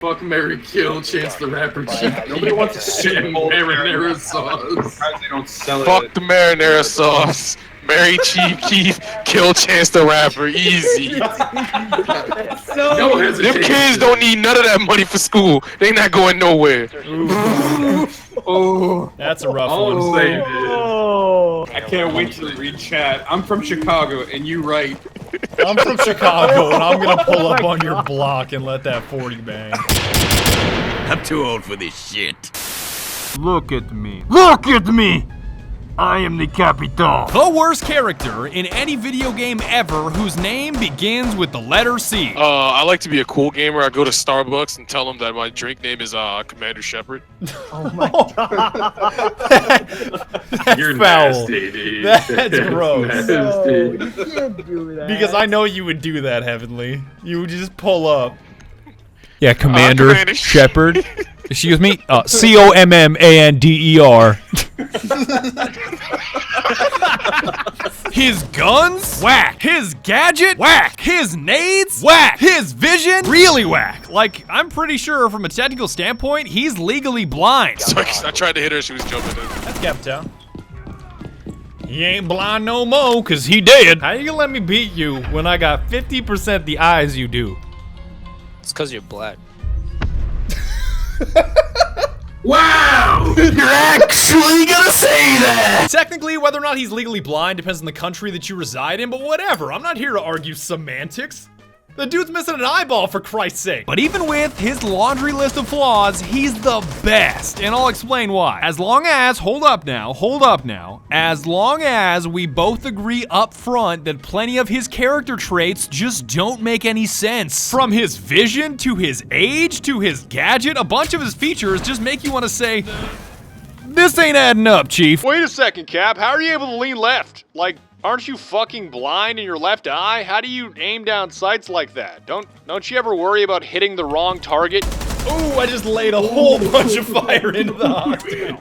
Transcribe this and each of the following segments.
Fuck, Mary, kill, Chance the Rapper. Nobody wants to Super Bowl marinara sauce. They don't sell Fuck it. the marinara sauce. Mary Chief Keef, kill Chance the Rapper. Easy. No Them kids don't need none of that money for school. They not going nowhere. Oh, That's a rough all I'm one. saying is, I can't wait to read chat. I'm from Chicago, and you write. I'm from Chicago, and I'm gonna pull up on your block and let that 40 bang. I'm too old for this shit. Look at me. Look at me! I am the Capitao. The worst character in any video game ever whose name begins with the letter C. I like to be a cool gamer. I go to Starbucks and tell them that my drink name is Commander Shepard. Oh my That's you're foul. nasty, dude. That's gross. Nasty. You can't do that. Because I know you would do that, Heavenly. You would just pull up. Yeah, Commander Commander Shepard. Excuse me? COMMANDER. His guns? Whack. His gadget? Whack. His nades? Whack. His vision? Really whack. Like, I'm pretty sure from a technical standpoint, he's legally blind. So I tried to hit her. She was jumping in. That's Capitao. He ain't blind no more, cause he dead. How you gonna let me beat you when I got 50% the eyes you do? It's because you're black. Wow! You're actually gonna say that! Technically, whether or not he's legally blind depends on the country that you reside in, but whatever. I'm not here to argue semantics. The dude's missing an eyeball, for Christ's sake. But even with his laundry list of flaws, he's the best, and I'll explain why. As long as, hold up now, as long as we both agree up front that plenty of his character traits just don't make any sense. From his vision, to his age, to his gadget, a bunch of his features just make you want to say, this ain't adding up, Chief. Wait a second, Cap. How are you able to lean left? Like, aren't you fucking blind in your left eye? How do you aim down sights like that? Don't you ever worry about hitting the wrong target? Ooh, I just laid a whole bunch of fire into the hostage.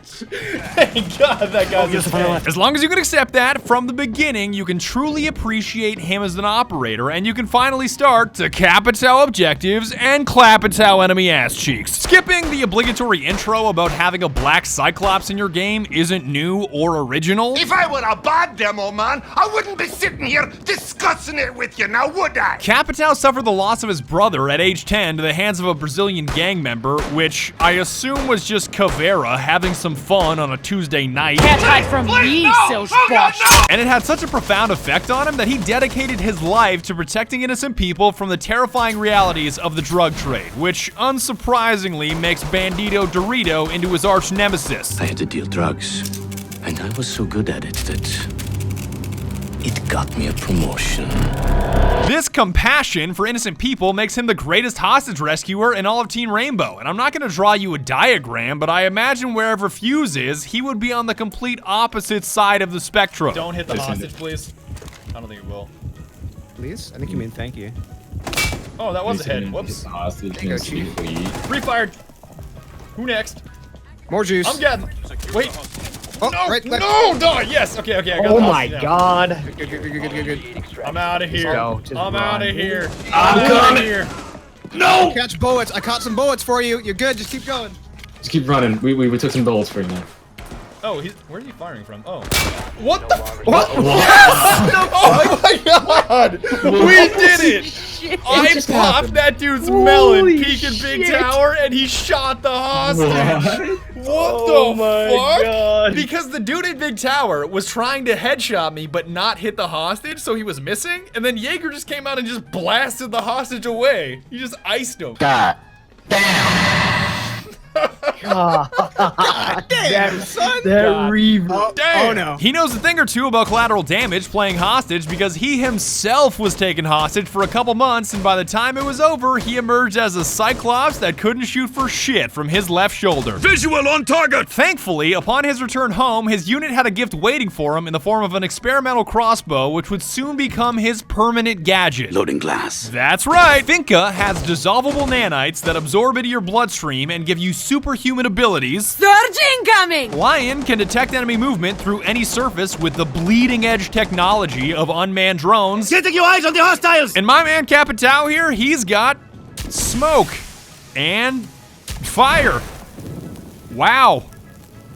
Thank God that guy's a tank. As long as you can accept that from the beginning, you can truly appreciate him as an operator, and you can finally start to Capitao objectives and Clapitao enemy ass cheeks. Skipping the obligatory intro about having a black Cyclops in your game isn't new or original. If I were a bad demo man, I wouldn't be sitting here discussing it with you now, would I? Capitao suffered the loss of his brother at age 10 to the hands of a Brazilian gang member, which I assume was just Caveira having some fun on a Tuesday night. Can't hide from me, so squash. And it had such a profound effect on him that he dedicated his life to protecting innocent people from the terrifying realities of the drug trade, which unsurprisingly makes Bandito Dorito into his arch nemesis. I had to deal drugs, and I was so good at it that it got me a promotion. This compassion for innocent people makes him the greatest hostage rescuer in all of Team Rainbow. And I'm not gonna draw you a diagram, but I imagine wherever Fuse is, he would be on the complete opposite side of the spectrum. Don't hit the hostage, please. I don't think it will. Please? I think you mean thank you. Oh, that was a hit. Whoops. Hostage, Pre-fired. Who next? More juice. I'm getting. Wait. Oh, No, right, left. no, die. Yes. Okay, I got Oh the my hostage now. God. Good. I'm out of here. go. Just I'm run. out of here. I'm coming. Here. No! Catch bullets. I caught some bullets for you. You're good. Just keep going. Just keep running. We took some bullets for you now. Oh, where's he firing from? Oh. What the? What? Oh my God! We did it! I popped that dude's melon, peeking Big Tower, and he shot the hostage. What the fuck? God. Because the dude in Big Tower was trying to headshot me, but not hit the hostage, so he was missing. And then Jaeger just came out and just blasted the hostage away. He just iced him. God Damn, son. That reverb. Damn. Oh no. He knows a thing or two about collateral damage playing hostage because he himself was taken hostage for a couple months, and by the time it was over, he emerged as a Cyclops that couldn't shoot for shit from his left shoulder. Visual on target! Thankfully, upon his return home, his unit had a gift waiting for him in the form of an experimental crossbow, which would soon become his permanent gadget. Loading glass. That's right! Finka has dissolvable nanites that absorb into your bloodstream and give you superhuman abilities. Surge incoming! Lion can detect enemy movement through any surface with the bleeding edge technology of unmanned drones. Getting your eyes on the hostiles! And my man Capitao here, he's got smoke. and fire. Wow.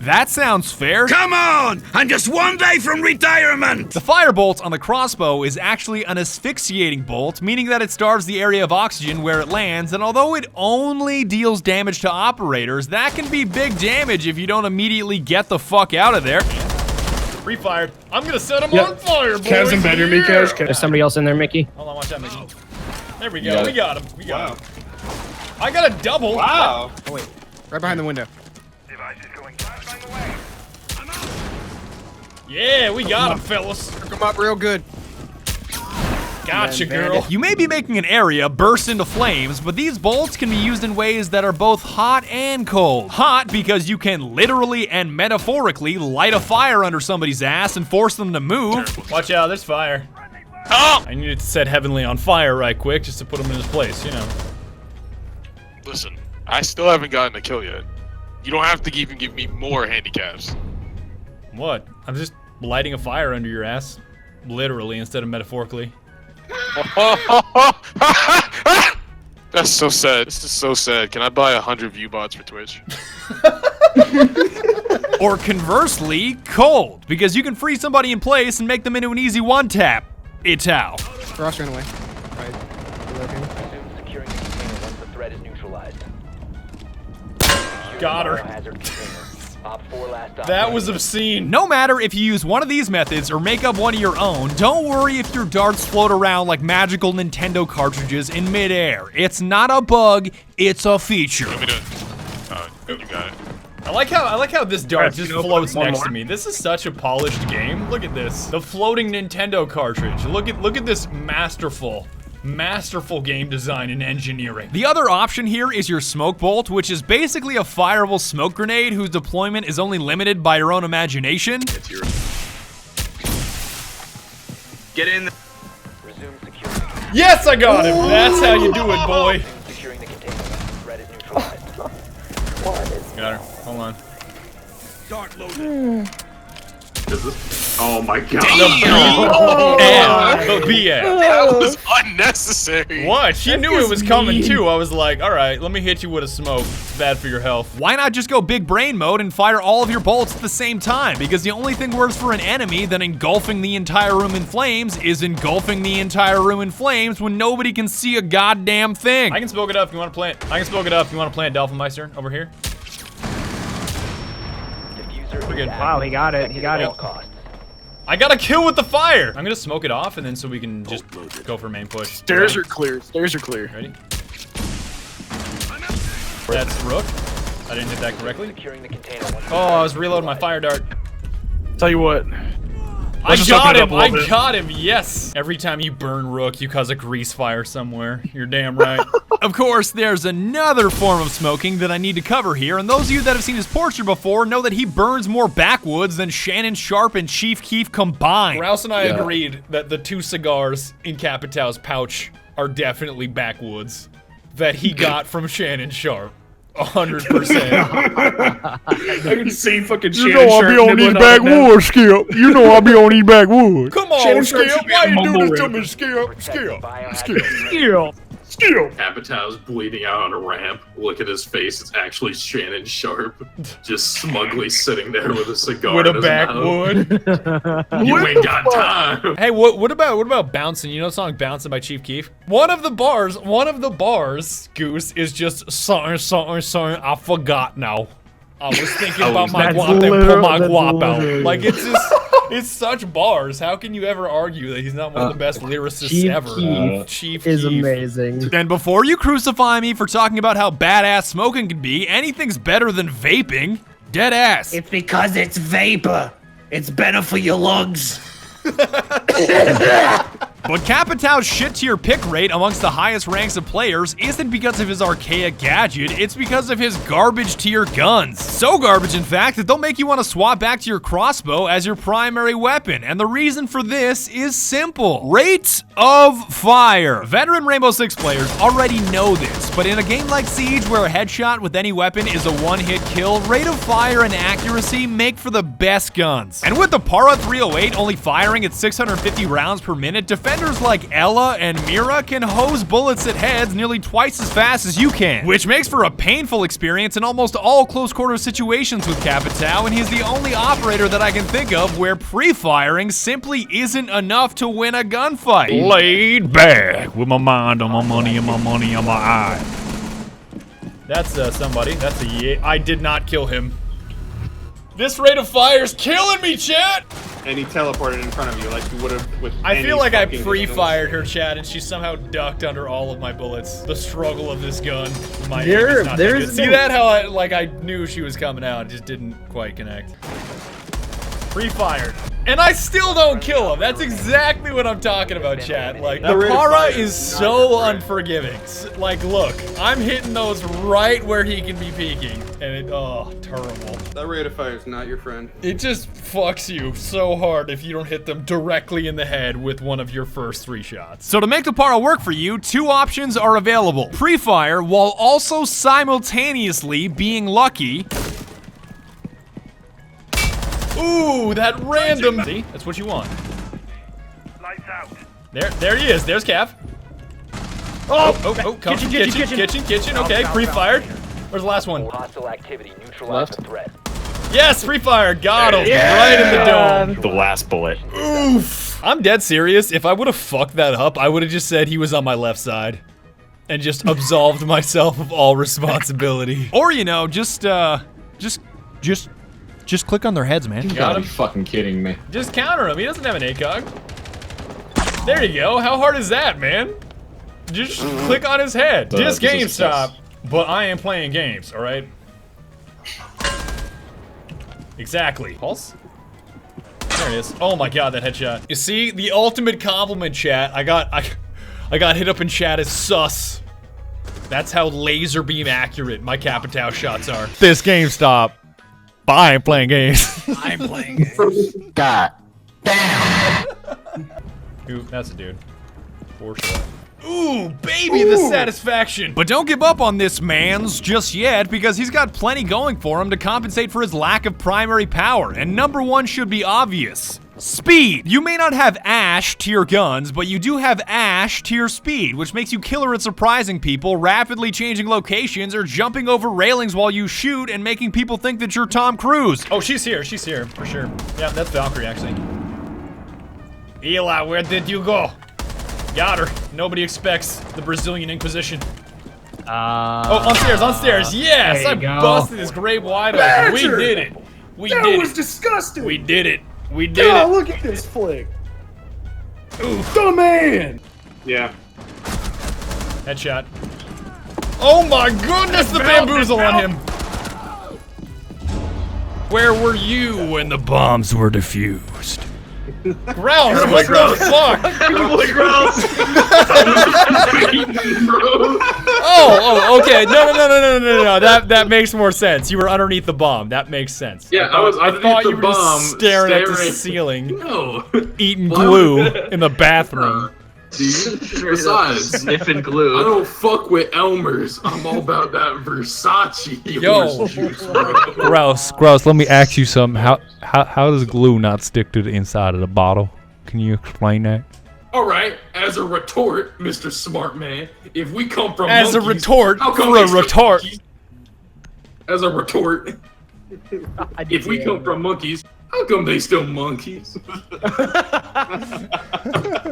That sounds fair. Come on! I'm just one day from retirement! The firebolt on the crossbow is actually an asphyxiating bolt, meaning that it starves the area of oxygen where it lands, and although it only deals damage to operators, that can be big damage if you don't immediately get the fuck out of there. Pre-fired. I'm gonna set him on fire, boys. Kev's in bedroom, me, Kev. There's somebody else in there, Mickey. Hold on, watch out, Mickey. There we go. Yeah. We got him. We got him. I got a double. Wow. Oh wait, right behind the window. Yeah, we got him, fellas. Come up real good. Gotcha, Man, girl. You may be making an area burst into flames, but these bolts can be used in ways that are both hot and cold. Hot because you can literally and metaphorically light a fire under somebody's ass and force them to move. Watch out, there's fire. Oh! I needed to set Heavenly on fire right quick just to put him in his place, you know. Listen, I still haven't gotten a kill yet. You don't have to even give me more handicaps. What? I'm just lighting a fire under your ass. Literally instead of metaphorically. That's so sad. This is so sad. Can I buy 100 view bots for Twitch? Or conversely, cold, because you can freeze somebody in place and make them into an easy one-tap. Itao. Cross ran away. Right. Securing the container once the threat is neutralized. Got her. Hazard container. Op 4 last That was obscene. No matter if you use one of these methods or make up one of your own, don't worry if your darts float around like magical Nintendo cartridges in midair. It's not a bug, it's a feature. Let me do it. You got it. I like how this dart just floats one next more. to me. This is such a polished game. Look at this. The floating Nintendo cartridge. Look at this masterful game design and engineering. The other option here is your smoke bolt, which is basically a fireable smoke grenade whose deployment is only limited by your own imagination. Get in. Resume security. Yes, I got him. That's how you do it, boy. Securing the container once the threat is neutralized. Got her. Hold on. Dart loaded. Oh my god. And the BS. That was unnecessary. What? She knew it was coming too. I was like, all right, let me hit you with a smoke. It's bad for your health. Why not just go big brain mode and fire all of your bolts at the same time? Because the only thing worse for an enemy than engulfing the entire room in flames is engulfing the entire room in flames when nobody can see a goddamn thing. I can smoke it up if you want to plant. I can smoke it up if you want to plant Dolphinmeister over here. We're good. Wow, he got it. He got it. I got a kill with the fire. I'm gonna smoke it off and then so we can just go for main push. Stairs are clear. Stairs are clear. Ready? That's Rook. I didn't hit that correctly. Securing the container once Oh, I was reloading my fire dart. Tell you what. I just got open it up him! a I little bit. got him! Yes! Every time you burn Rook, you cause a grease fire somewhere. You're damn right. Of course, there's another form of smoking that I need to cover here, and those of you that have seen his portrait before know that he burns more Backwoods than Shannon Sharp and Chief Keef combined. Rouse and I agreed that the 2 cigars in Capitao's pouch are definitely Backwoods that he got from Shannon Sharp. 100%. I can see fucking You Shannon know I'll Sharp be on these nibbling on it now. backwoods, Skip. You know I'll be on these backwoods. Come on, Shannon Sharp Skip! should be Why a you do mumble this to rapper. me, Skip? Skip! Skip. Capitao's bleeding out on a ramp. Look at his face. It's actually Shannon Sharp, just smugly sitting there with a cigar With in a his mouth. backwood. You ain't got time. Hey, what about Bouncing? You know the song Bouncing by Chief Keef? One of the bars, Goose, is just sorry, I forgot now. I was thinking about my guap and pull my guap out. Like, it's just, it's such bars. How can you ever argue that he's not one of the best lyricists Chief ever? Keef Chief is Keef. amazing. And before you crucify me for talking about how badass smoking can be, anything's better than vaping. Dead ass. It's because it's vapor. It's better for your lungs. But Capitao's shit-tier pick rate amongst the highest ranks of players isn't because of his archaic gadget, it's because of his garbage-tier guns. So garbage, in fact, that they'll make you want to swap back to your crossbow as your primary weapon, and the reason for this is simple. Rate of fire. Veteran Rainbow Six players already know this, but in a game like Siege where a headshot with any weapon is a one-hit kill, rate of fire and accuracy make for the best guns. And with the Para 308 only firing at 650 rounds per minute, defense defenders like Ella and Mira can hose bullets at heads nearly twice as fast as you can, which makes for a painful experience in almost all close quarter situations with Capitao, and he's the only operator that I can think of where pre-firing simply isn't enough to win a gunfight. Laid back with my mind on my money and my money on my eye. That's somebody. That's a yeah. I did not kill him. This rate of fire is killing me, chat! And he teleported in front of you like you would have with I any feel like I fucking pre-fired her, chat, and she somehow ducked under all of my bullets. The struggle of this gun. My aim There- is not that there's good. See no- that? How I knew she was coming out, it just didn't quite connect. Pre-fired. And I still don't kill him. That's exactly what I'm talking about, chat. Like, the para is so unforgiving. Like, look, I'm hitting those right where he can be peeking. And it, oh, terrible. That rate of fire is not your friend. It just fucks you so hard if you don't hit them directly in the head with one of your first 3 shots. So to make the para work for you, 2 options are available. Pre-fire while also simultaneously being lucky. Ooh, that random. See, that's what you want. Lights out. There he is. There's Cap. Oh, come from kitchen. Okay, pre-fired. Where's the last one? Hostile activity. Neutralize the threat. Yes, pre-fire. Got him. Right in the dome. The last bullet. Oof. I'm dead serious. If I would have fucked that up, I would have just said he was on my left side. And just absolved myself of all responsibility. Or, you know, just click on their heads, man. You gotta be fucking kidding me. Just counter him. He doesn't have an ACOG. There you go. How hard is that, man? Just click on his head. Just GameStop. But I am playing games, all right? Exactly. Pulse? There it is. Oh my god, that headshot. You see, the ultimate compliment, chat. I got hit up in chat as sus. That's how laser beam accurate my Capitao shots are. This GameStop. But I ain't playing games. I'm playing games. God damn. Ooh, that's a dude. For sure. Ooh, baby, the satisfaction. But don't give up on this man's just yet, because he's got plenty going for him to compensate for his lack of primary power. And number 1 should be obvious. Speed. You may not have Ash tier guns, but you do have Ash tier speed, which makes you killer at surprising people, rapidly changing locations, or jumping over railings while you shoot and making people think that you're Tom Cruise. Oh, she's here, for sure. Yeah, that's Valkyrie, actually. Eli, where did you go? Got her. Nobody expects the Brazilian Inquisition. Oh, on stairs. Yes, I busted his grave wide open. We did it. That was disgusting. We did it. We did it. Look at this flick. Ooh, the man. Yeah. Headshot. Oh my goodness, the bamboozle on him. Where were you when the bombs were defused? Grouse, what the fuck? Oh, okay. No. That makes more sense. You were underneath the bomb. That makes sense. Yeah, I thought the you were bomb, just staring at the ceiling, No. eating glue in the bathroom. Besides, Sniffing glue. I don't fuck with Elmer's. I'm all about that Versace. Yo. Horse juice, bro. Grouse, let me ask you something. How does glue not stick to the inside of the bottle? Can you explain that? All right, as a retort, Mr. Smart Man, if we come from As monkeys, a retort how come for a they still retort. monkeys? As a retort, if we come from monkeys, how come they still monkeys?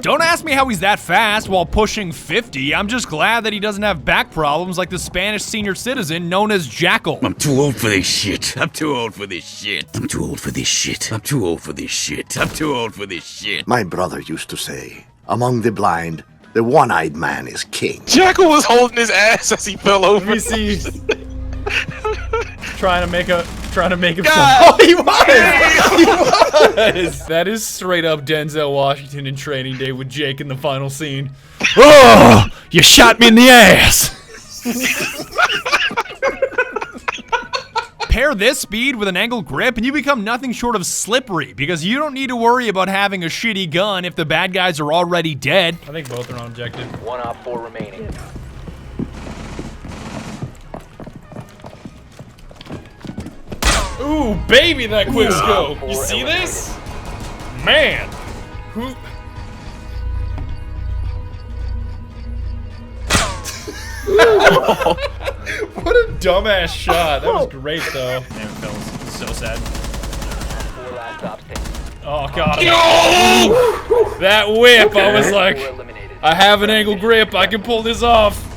Don't ask me how he's that fast while pushing 50. I'm just glad that he doesn't have back problems like the Spanish senior citizen known as Jackal. I'm too old for this shit. I'm too old for this shit. I'm too old for this shit. I'm too old for this shit. I'm too old for this shit. My brother used to say, among the blind, the one-eyed man is king. Jackal was holding his ass as he fell over. Let me see. trying to make him. Oh, he was. He was. That is straight up Denzel Washington in Training Day with Jake in the final scene. Oh, you shot me in the ass. Pair this speed with an angled grip and you become nothing short of slippery, because you don't need to worry about having a shitty gun if the bad guys are already dead. I think both are on objective. 1 op 4 remaining. Ooh, baby, that quick scope. You see this? Man. Who? What a dumbass shot. That was great, though. Damn it, fellas. So sad. Oh, God. That whip, I was like, I have an angle grip. I can pull this off.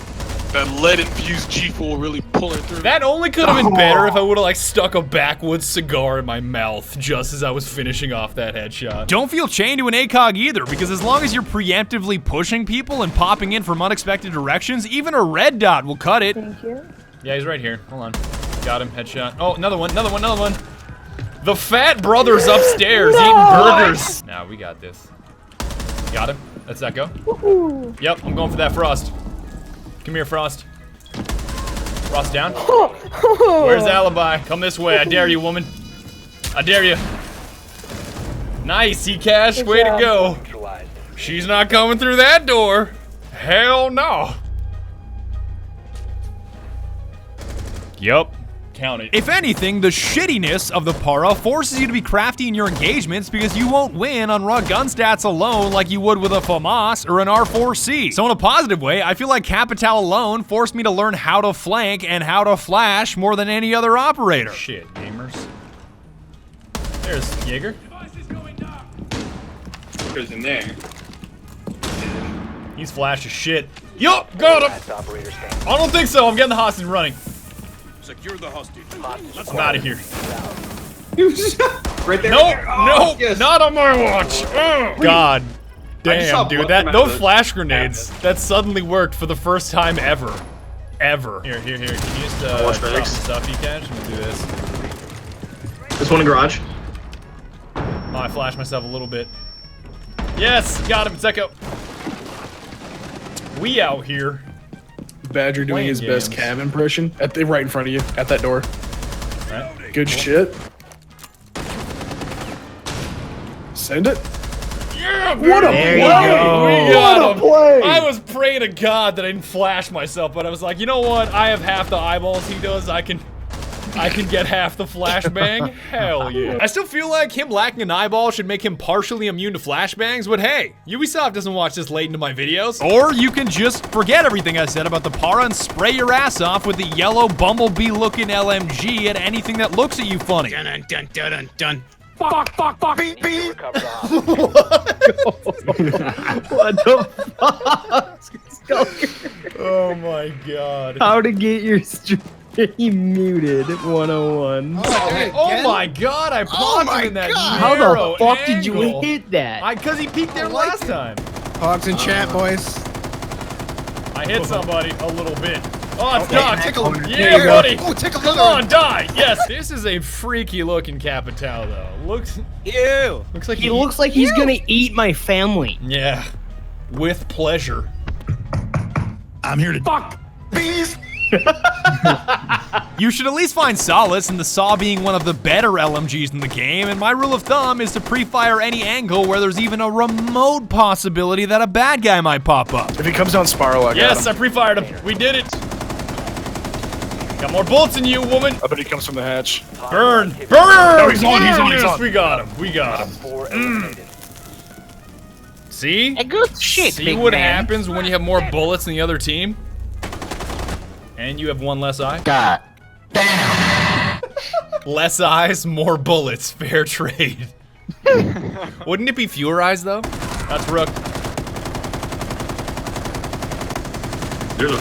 That lead-infused G4 really pulling through. That only could have been better if I would have like stuck a Backwoods cigar in my mouth just as I was finishing off that headshot. Don't feel chained to an ACOG either, because as long as you're preemptively pushing people and popping in from unexpected directions, even a red dot will cut it. Thank you. Yeah, he's right here. Hold on. Got him. Headshot. Oh, another one. Another one. Another one. The fat brother's upstairs eating burgers. Nah, we got this. Got him. Let's that go. Yep, I'm going for that Frost. Come here, Frost. Frost down. Where's Alibi? Come this way. I dare you, woman. I dare you. Nice, E-Cash. Way to go. She's not coming through that door. Hell no. Yup. Count it. If anything, the shittiness of the para forces you to be crafty in your engagements because you won't win on raw gun stats alone like you would with a FAMAS or an R4C. So in a positive way, I feel like Capitao alone forced me to learn how to flank and how to flash more than any other operator. Shit, gamers. There's Jaeger. There's in there. He's flash as shit. Yup, got him. I don't think so. I'm getting the hostage running. Secure the hostage. I'm out of here. Right there. Nope, nope, yes. not on my watch. Oh. God damn, dude, those flash grenades that suddenly worked for the first time ever. Ever. Here. Can you just drop some stuff, E-Cash? I'm gonna do this. There's one in garage. Oh, I flashed myself a little bit. Yes, got him, Zeko. We out here. Badger doing his best cab impression right in front of you at that door. Right. Good shit. Send it. Yeah, what a play! We got him. Play! I was praying to God that I didn't flash myself, but I was like, you know what? I have half the eyeballs he does. I can get half the flashbang. Hell yeah. I still feel like him lacking an eyeball should make him partially immune to flashbangs, but hey, Ubisoft doesn't watch this late into my videos. Or you can just forget everything I said about the para and spray your ass off with the yellow bumblebee-looking LMG at anything that looks at you funny. Dun dun dun dun dun dun. Fuck, beep, beep. What the fuck? Oh my God. How to get your stream muted 101. Oh my God, I blocked him in that How narrow the fuck angle. did you hit that? Cause he peeked there last time. Hogs in chat, boys. I hit somebody a little bit. Oh, it's Doc. Yeah, Yeah, buddy. Oh, take a Come look. on, die. Yes. This is a freaky looking Capitao, though. Looks like He looks like he's gonna eat my family. Yeah. With pleasure. I'm here to Fuck. Bees. You should at least find solace in the Saw being one of the better LMGs in the game, and my rule of thumb is to pre-fire any angle where there's even a remote possibility that a bad guy might pop up. If he comes down Spiral, I got Yes, him. I pre-fired him. We did it. Got more bullets than you, woman. I bet he comes from the hatch. Burn! Burn! No, he's on, he's on, he's Yes, on. we got him. We got him. See? Good shit, See big what man. happens when you have more bullets than the other team? And you have one less eye? God damn. Less eyes, more bullets. Fair trade. Wouldn't it be fewer eyes, though? That's Rook. There's a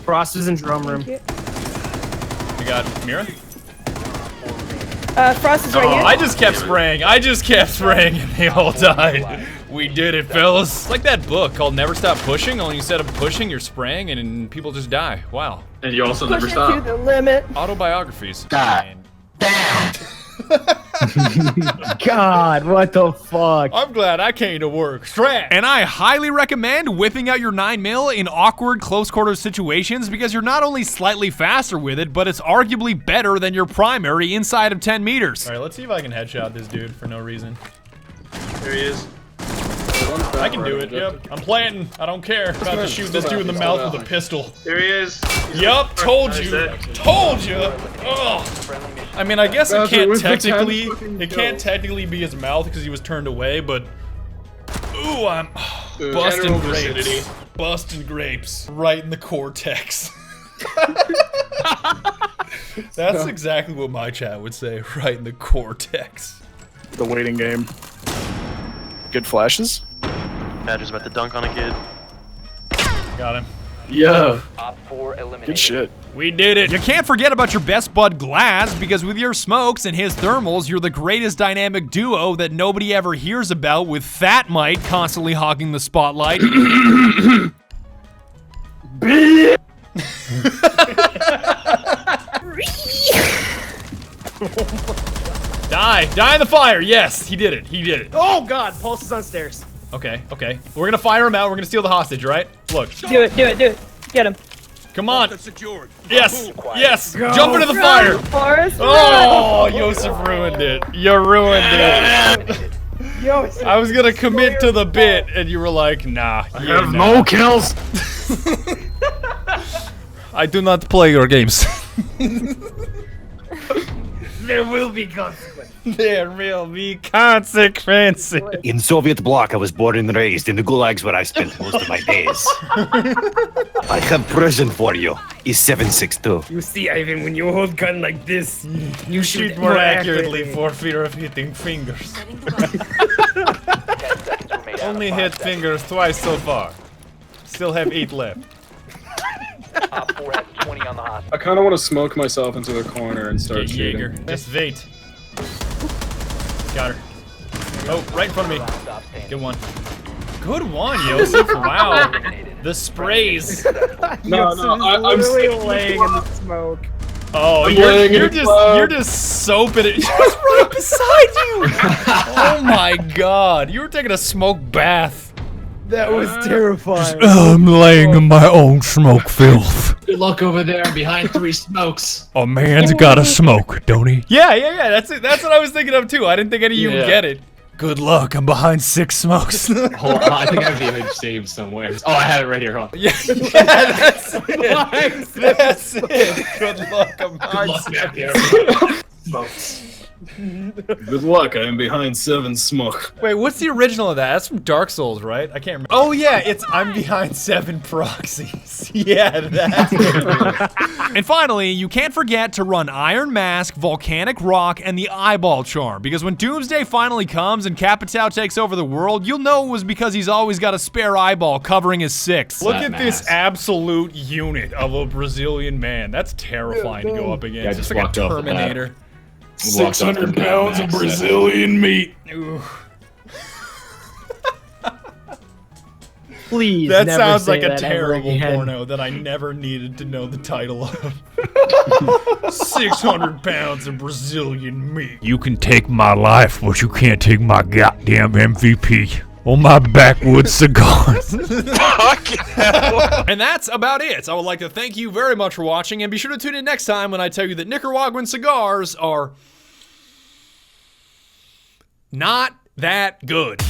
Frost is in drum room. We got Mira. Frost is right here. I just kept spraying. I just kept spraying, and they all died. We did it, fellas. It's like that book called Never Stop Pushing, only instead of pushing, you're spraying, and people just die. Wow. And you also never Push it stop. to the limit. Autobiographies. God damn. God, what the fuck? I'm glad I came to work. Strat. And I highly recommend whipping out your 9mm in awkward close quarters situations because you're not only slightly faster with it, but it's arguably better than your primary inside of 10 meters. All right, let's see if I can headshot this dude for no reason. There he is. I can do it, yep. I'm planting. I don't care. About to shoot this dude in the mouth with a pistol. There he is. Yup, told you. Told you. Ugh. I mean, I guess it can't technically be his mouth because he was turned away, but ooh, I'm busting grapes. Busting grapes right in the cortex. That's exactly what my chat would say, right in the cortex. The waiting game. Good flashes. Badger's about to dunk on a kid. Got him. Yeah. Good shit. We did it. You can't forget about your best bud Glaz, because with your smokes and his thermals, you're the greatest dynamic duo that nobody ever hears about, with Fat Mite constantly hogging the spotlight. Die in the fire. Yes, he did it. He did it. Oh God, Pulse is on stairs. Okay. We're gonna fire him out. We're gonna steal the hostage, right? Look. Do it. Get him. Come on. Yes. Jump into the fire. Forest. Oh, Yosef ruined it. You ruined it. I was gonna commit to the bit, and you were like, nah. I have no kills. I do not play your games. There will be consequences. There will be consequences. In Soviet bloc, I was born and raised. In the gulags where I spent most of my days. I have present for you. Is 762. You see, Ivan, when you hold gun like this, you Shoot more accurately for fear of hitting fingers. Only hit fingers twice so far. Still have 8 left. I kind of want to smoke myself into the corner and start shooting. Jaeger. Just wait. Got her. Oh, right in front of me. Good one. Good one, Yosef. Wow. The sprays. No, I'm literally laying in the smoke. Oh, you're just soaping it. She was right beside you. Oh my God. You were taking a smoke bath. That was terrifying. I'm laying in my own smoke filth. Good luck over there behind 3 smokes. A man's gotta smoke, don't he? Yeah. That's it. That's what I was thinking of too. I didn't think any of you would get it. Good luck. I'm behind 6 smokes. Hold on, I think I have the image saved somewhere. Oh, I have it right here. Hold on. Yeah, that's it. That's it. Good luck. I'm Good luck back there. Smokes. Good luck, I am behind 7 smoke. Wait, what's the original of that? That's from Dark Souls, right? I can't remember. Oh yeah, it's I'm behind 7 proxies. Yeah, that's it. And finally, you can't forget to run Iron Mask, Volcanic Rock, and the Eyeball Charm, because when Doomsday finally comes and Capitao takes over the world, you'll know it was because he's always got a spare eyeball covering his 6. Look at this absolute unit of a Brazilian man. That's terrifying to go up against. Yeah, I it's just like a walked off of that. Terminator. 600 pounds of Brazilian meat. Ooh. Please. That never sounds say like a that ever terrible again. porno that I never needed to know the title of. 600 pounds of Brazilian meat. You can take my life, but you can't take my goddamn MVP. Or my Backwoods cigars. And that's about it. I would like to thank you very much for watching, and be sure to tune in next time when I tell you that Nicaraguan cigars are not that good.